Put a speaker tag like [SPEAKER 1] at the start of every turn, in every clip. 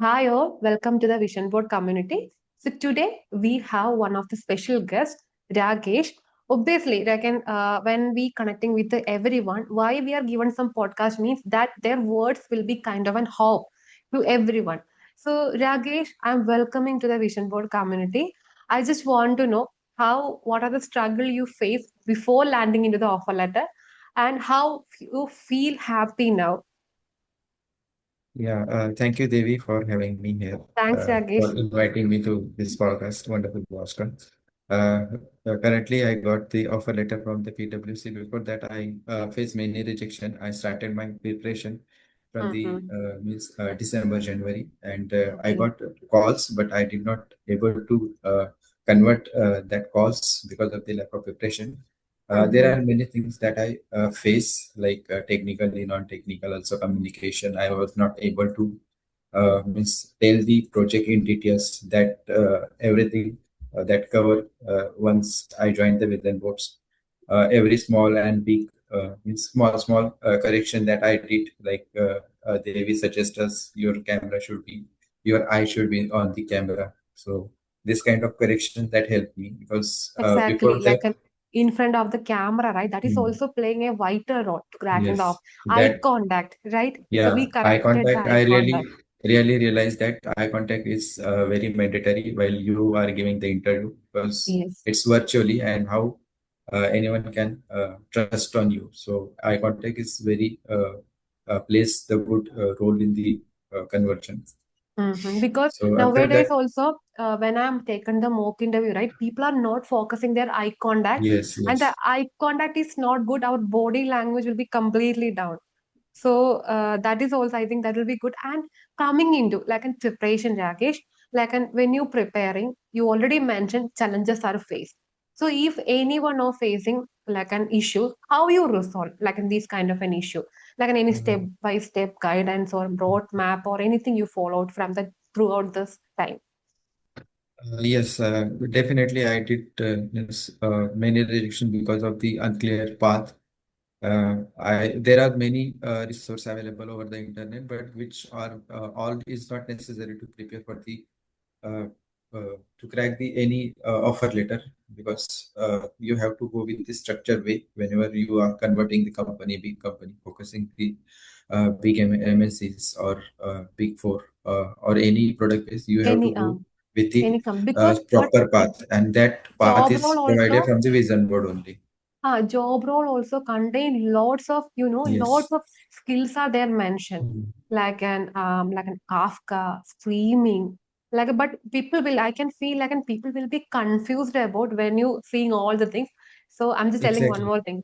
[SPEAKER 1] Hi all, welcome to the Vision Board community. So today we have one of the special guests, Rakesh. Obviously, when we connecting with everyone, why we are given some podcast means that their words will be kind of an hope to everyone. So Rakesh, I'm welcoming to the Vision Board community. I just want to know what are the struggle you face before landing into the offer letter, and how you feel happy now.
[SPEAKER 2] Yeah, thank you, Devi, for having me here,
[SPEAKER 1] Thanks,
[SPEAKER 2] for
[SPEAKER 1] Rakesh.
[SPEAKER 2] inviting me to this podcast. Wonderful podcast. Uh, Currently, I got the offer letter from the PwC. Before that, I faced many rejection. I started my preparation from the
[SPEAKER 1] Mm-hmm.
[SPEAKER 2] December, January, and I
[SPEAKER 1] Okay.
[SPEAKER 2] got calls, but I did not able to convert that calls because of the lack of preparation. There
[SPEAKER 1] Mm-hmm.
[SPEAKER 2] are many things that I face, like technically, non-technical, also communication. I was not able to tell the project in details that everything that cover once I joined the Within Boards. Every small and big small correction that I did, like they will suggest us your eye should be on the camera. So this kind of correction that helped me because before
[SPEAKER 1] Exactly.
[SPEAKER 2] that.
[SPEAKER 1] In front of the camera, right? That is
[SPEAKER 2] Hmm.
[SPEAKER 1] also playing a vital role to cracking the off.
[SPEAKER 2] Yes,
[SPEAKER 1] Eye
[SPEAKER 2] that
[SPEAKER 1] contact, right? So
[SPEAKER 2] yeah,
[SPEAKER 1] we
[SPEAKER 2] eye
[SPEAKER 1] corrected the
[SPEAKER 2] contact.
[SPEAKER 1] eye
[SPEAKER 2] I
[SPEAKER 1] contact.
[SPEAKER 2] really realize that eye contact is very mandatory while you are giving the interview because
[SPEAKER 1] Yes.
[SPEAKER 2] it's virtually and how anyone can trust on you. So eye contact is very plays the good role in the conversion.
[SPEAKER 1] Because
[SPEAKER 2] So after
[SPEAKER 1] nowadays
[SPEAKER 2] that,
[SPEAKER 1] also, when I'm taken the mock interview, right, people are not focusing their eye contact,
[SPEAKER 2] yes,
[SPEAKER 1] and the
[SPEAKER 2] yes.
[SPEAKER 1] eye contact is not good. Our body language will be completely down. So that is also, I think that will be good. And coming into like in preparation, Rakesh, when you preparing, you already mentioned challenges are faced. So if anyone are facing like an issue, how you resolve like in this kind of an issue, like in any step
[SPEAKER 2] Uh,
[SPEAKER 1] by step guidance or roadmap or anything you followed from the throughout this time.
[SPEAKER 2] yes, definitely. I did many rejection because of the unclear path. There are many resources available over the internet, but which are all is not necessary to prepare for the uh, to crack the any offer letter because you have to go with the structured way whenever you are converting the company, big company, focusing the big MNCs or big four or any product base, you have to
[SPEAKER 1] Any
[SPEAKER 2] go with the
[SPEAKER 1] because but
[SPEAKER 2] proper path, and that path
[SPEAKER 1] job
[SPEAKER 2] is
[SPEAKER 1] role
[SPEAKER 2] provided
[SPEAKER 1] also
[SPEAKER 2] from the vision board only.
[SPEAKER 1] job role also contain lots of lots
[SPEAKER 2] Yes.
[SPEAKER 1] of skills are there mentioned
[SPEAKER 2] Mm.
[SPEAKER 1] like an Kafka streaming but people will I can feel like and people will be confused about when you seeing all the things. So I'm just telling one
[SPEAKER 2] Exactly.
[SPEAKER 1] more thing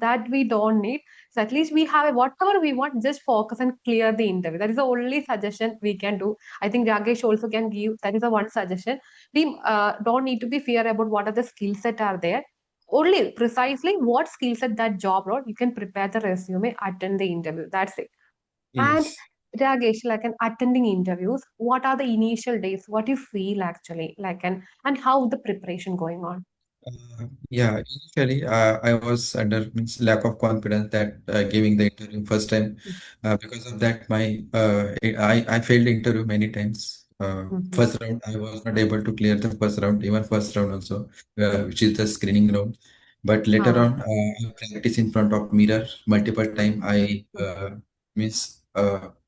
[SPEAKER 1] that we don't need. So at least we have whatever we want, just focus and clear the interview. That is the only suggestion we can do. I think Ragesh also can give that is the one suggestion. We don't need to be fear about what are the skill set are there, only precisely what skill set that job role you can prepare the resume, attend the interview. That's it. And
[SPEAKER 2] Yes.
[SPEAKER 1] Ragesh, like an attending interviews, what are the initial days? What you feel actually and how the preparation going on?
[SPEAKER 2] Yeah, initially I was under means lack of confidence that giving the interview first time. Because of that, I failed the interview many times.
[SPEAKER 1] Mm-hmm.
[SPEAKER 2] First round I was not able to clear the first round, even first round also, which is the screening round. But later
[SPEAKER 1] Uh,
[SPEAKER 2] on, I practice in front of mirror multiple time. I means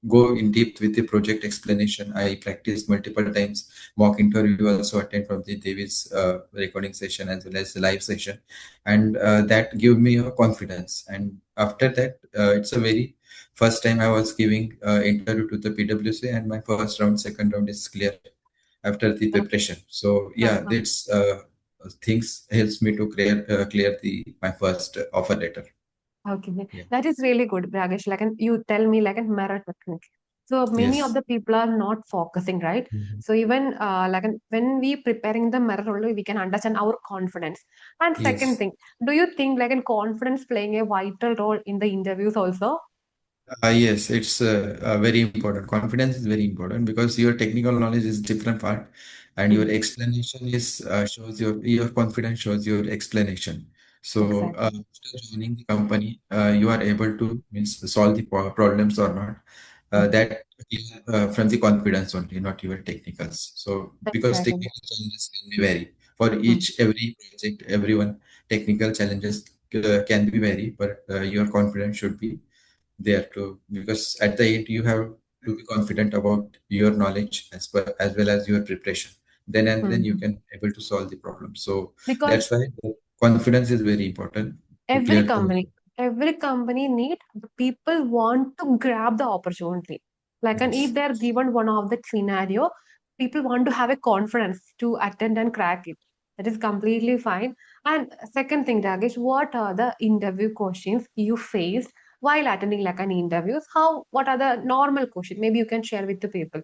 [SPEAKER 2] go in depth with the project explanation. I practice multiple times. Mock interview also attend from the Davis recording session as well as the live session, and that give me a confidence. And after that, it's a very first time I was giving interview to the PwC, and my first round, second round is clear after the
[SPEAKER 1] okay.
[SPEAKER 2] preparation. So yeah,
[SPEAKER 1] Uh-huh.
[SPEAKER 2] that's things helps me to clear the my first offer letter.
[SPEAKER 1] Okay,
[SPEAKER 2] Yeah.
[SPEAKER 1] that is really good, Ragesh. Like, and you tell me like a mirror technique. So many of
[SPEAKER 2] Yes.
[SPEAKER 1] the people are not focusing, right?
[SPEAKER 2] Mhm.
[SPEAKER 1] So even when we preparing the mirror only, we can understand our confidence. And second
[SPEAKER 2] Yes.
[SPEAKER 1] thing, do you think like in confidence playing a vital role in the interviews also?
[SPEAKER 2] Yes, it's very important. Confidence is very important because your technical knowledge is different part, and your
[SPEAKER 1] Mm,
[SPEAKER 2] explanation is shows your confidence shows your explanation. So
[SPEAKER 1] exactly.
[SPEAKER 2] after joining the company, you are able to means solve the problems or not.
[SPEAKER 1] Mhm.
[SPEAKER 2] that is from the confidence only, not your technicals. So because
[SPEAKER 1] Exactly.
[SPEAKER 2] technical challenges can be vary for
[SPEAKER 1] Mm.
[SPEAKER 2] each every project, everyone technical challenges can be vary, but your confidence should be there too. Because at the end you have to be confident about your knowledge as well as your preparation. Then you
[SPEAKER 1] Mm.
[SPEAKER 2] can able to solve the problem. So
[SPEAKER 1] Because
[SPEAKER 2] that's why the confidence is very important to
[SPEAKER 1] every
[SPEAKER 2] clear the.
[SPEAKER 1] company every company need the people want to grab the opportunity, like, and if
[SPEAKER 2] Yes.
[SPEAKER 1] they're given one of the scenario, people want to have a confidence to attend and crack it. That is completely fine. And second thing, Ragesh, what are the interview questions you faced while attending like an interviews? What are the normal questions? Maybe you can share with the people.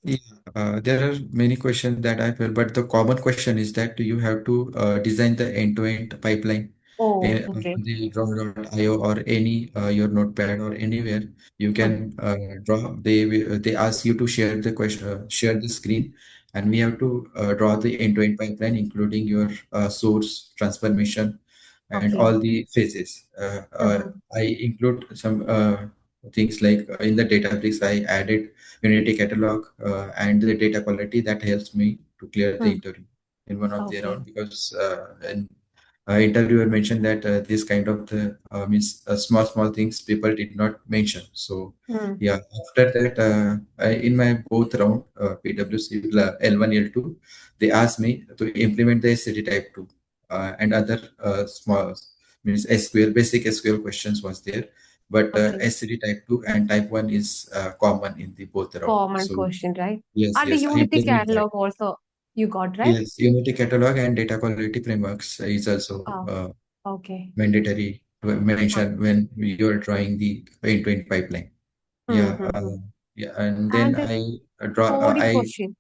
[SPEAKER 2] Yeah, there are many questions that I feel, but the common question is that you have to design the end-to-end pipeline
[SPEAKER 1] Oh,
[SPEAKER 2] in
[SPEAKER 1] okay.
[SPEAKER 2] the draw.io or any your notepad or anywhere you
[SPEAKER 1] Mm.
[SPEAKER 2] can draw. They ask you to share the question, share the screen, and we have to draw the end-to-end pipeline, including your source, transformation, and
[SPEAKER 1] Okay.
[SPEAKER 2] all the phases.
[SPEAKER 1] Mhm.
[SPEAKER 2] I include some things like in the Databricks, I added Unity catalog and the data quality that helps me to clear the
[SPEAKER 1] Mm.
[SPEAKER 2] interview in one of the
[SPEAKER 1] Okay.
[SPEAKER 2] round because in interviewer mentioned that this kind of the means small things people did not mention. So
[SPEAKER 1] Mm.
[SPEAKER 2] yeah, after that in my both round PwC L1 L2 they asked me to implement the SCD type 2 and other small means SQL basic SQL questions was there, but
[SPEAKER 1] Okay.
[SPEAKER 2] SCD type 2 and type 1 is common in the both round.
[SPEAKER 1] Common
[SPEAKER 2] So
[SPEAKER 1] question, right?
[SPEAKER 2] yes,
[SPEAKER 1] And the
[SPEAKER 2] yes, I
[SPEAKER 1] Unity
[SPEAKER 2] implement that.
[SPEAKER 1] catalog also you got, right?
[SPEAKER 2] Yes, Unity catalog and data quality frameworks is also
[SPEAKER 1] Oh, okay.
[SPEAKER 2] mandatory to
[SPEAKER 1] Ah.
[SPEAKER 2] mention when you're drawing the end-to-end pipeline. Yeah,
[SPEAKER 1] Mm-hmm.
[SPEAKER 2] yeah, and then
[SPEAKER 1] And the
[SPEAKER 2] I draw.
[SPEAKER 1] coding
[SPEAKER 2] I
[SPEAKER 1] question.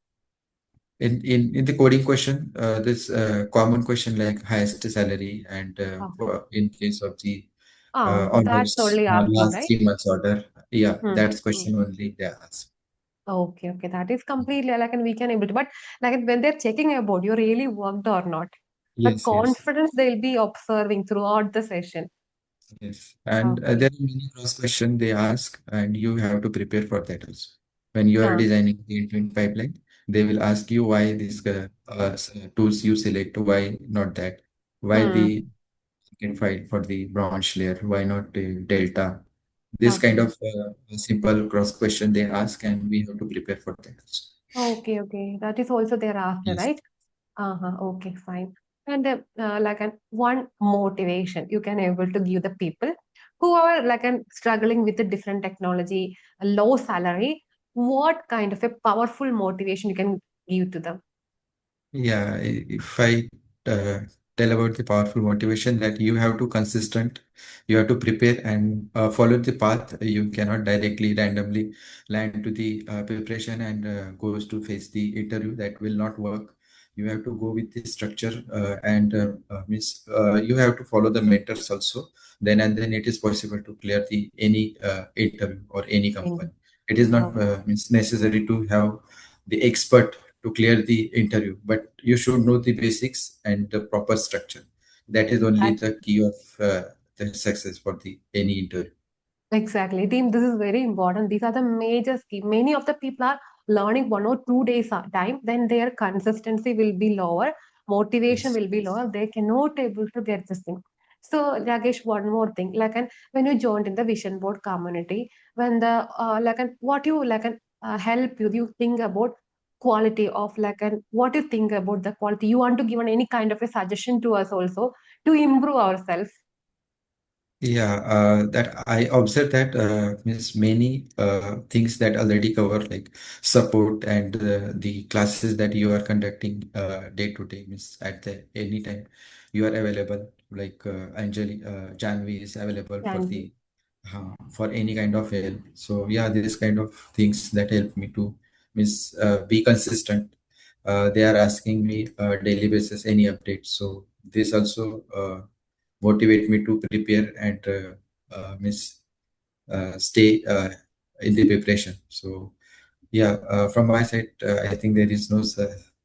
[SPEAKER 2] in the coding question, this common question like highest salary and
[SPEAKER 1] Okay.
[SPEAKER 2] in case of the
[SPEAKER 1] That's
[SPEAKER 2] orders
[SPEAKER 1] only asking,
[SPEAKER 2] last
[SPEAKER 1] right?
[SPEAKER 2] 3 months order. Yeah,
[SPEAKER 1] Mm.
[SPEAKER 2] that's
[SPEAKER 1] Mm.
[SPEAKER 2] question only they ask.
[SPEAKER 1] Okay, okay. That is completely like, and we can able to, but like when they're checking about you really worked or not, the
[SPEAKER 2] Yes, yes.
[SPEAKER 1] confidence they'll be observing throughout the session.
[SPEAKER 2] Yes, and
[SPEAKER 1] Okay.
[SPEAKER 2] there are many cross questions they ask, and you have to prepare for that also. When you are
[SPEAKER 1] Ah.
[SPEAKER 2] designing the end-to-end pipeline, they will ask you why these tools you select, why not that, why
[SPEAKER 1] Hmm.
[SPEAKER 2] the second file for the branch layer, why not the delta. This kind
[SPEAKER 1] Okay.
[SPEAKER 2] of simple cross question they ask, and we have to prepare for that also.
[SPEAKER 1] Okay, okay. That is also there after,
[SPEAKER 2] Yes.
[SPEAKER 1] right? Uh-huh. Okay, fine. And like an one motivation you can able to give the people who are like an struggling with a different technology, a low salary. What kind of a powerful motivation you can give to them?
[SPEAKER 2] Yeah, if I uh, tell about the powerful motivation that you have to consistent, you have to prepare and follow the path. You cannot directly randomly land to the preparation and goes to face the interview. That will not work. You have to go with the structure and means you have to follow the mentors also. Then it is possible to clear the any interview or any company.
[SPEAKER 1] In-
[SPEAKER 2] It is not
[SPEAKER 1] Okay.
[SPEAKER 2] means necessary to have the expert to clear the interview, but you should know the basics and the proper structure. That is only
[SPEAKER 1] That
[SPEAKER 2] the key of the success for the any interview.
[SPEAKER 1] exactly. Team, this is very important. These are the major skill. Many of the people are learning 1 or 2 days at time, then their consistency will be lower, motivation
[SPEAKER 2] Yes.
[SPEAKER 1] will be lower. They cannot able to get this thing. So, Ragesh, one more thing. Like, when you joined in the vision board community, when the what you help you think about quality of what you think about the quality. You want to give any kind of a suggestion to us also to improve ourselves.
[SPEAKER 2] Yeah, that I observed that means many things that already cover like support and the classes that you are conducting day to day means at the any time you are available. Like Anjali, Janvi is available
[SPEAKER 1] Thank
[SPEAKER 2] for any kind of help. So yeah, this kind of things that help me to means be consistent. They are asking me daily basis any updates. So this also motivate me to prepare and miss stay in the preparation. So yeah, from my side, I think there is no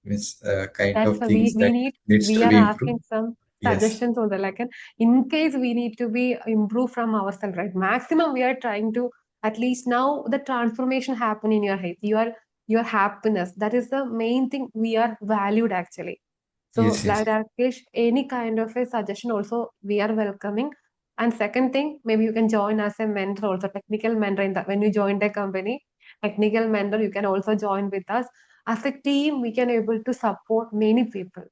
[SPEAKER 2] miss kind
[SPEAKER 1] That's
[SPEAKER 2] of
[SPEAKER 1] why
[SPEAKER 2] things
[SPEAKER 1] we
[SPEAKER 2] that
[SPEAKER 1] need
[SPEAKER 2] needs
[SPEAKER 1] we
[SPEAKER 2] to
[SPEAKER 1] are
[SPEAKER 2] be improved.
[SPEAKER 1] asking some
[SPEAKER 2] Yes,
[SPEAKER 1] suggestions on the in case we need to be improve from ourselves, right? Maximum we are trying to At least now the transformation happen in your head. Your happiness. That is the main thing we are valued actually. So,
[SPEAKER 2] Yes, yes.
[SPEAKER 1] Rakesh, any kind of a suggestion also we are welcoming. And second thing, maybe you can join as a mentor, also technical mentor in that when you join the company, technical mentor, you can also join with us. As a team, we can able to support many people.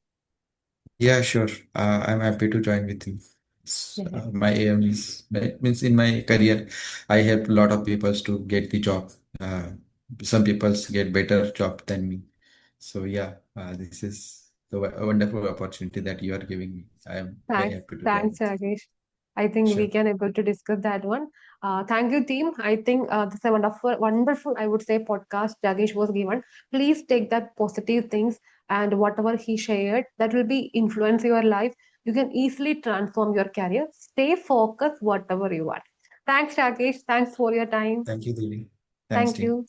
[SPEAKER 2] Yeah, sure. I'm happy to join with you.
[SPEAKER 1] Mhm.
[SPEAKER 2] My aim is means in my career, I help a lot of people to get the job. Some people get better job than me. So yeah, this is the wonderful opportunity that you are giving me. I am very
[SPEAKER 1] Thanks,
[SPEAKER 2] happy to join
[SPEAKER 1] thanks,
[SPEAKER 2] with you.
[SPEAKER 1] Rakesh. I think we
[SPEAKER 2] Sure.
[SPEAKER 1] can able to discuss that one. Thank you, team. I think this is a wonderful, I would say, podcast Rakesh was given. Please take that positive things and whatever he shared, that will be influence your life. You can easily transform your career. Stay focused, whatever you want. Thanks, Rakesh. Thanks for your time.
[SPEAKER 2] Thank you, Devi. Thanks,
[SPEAKER 1] Thank
[SPEAKER 2] team.
[SPEAKER 1] you.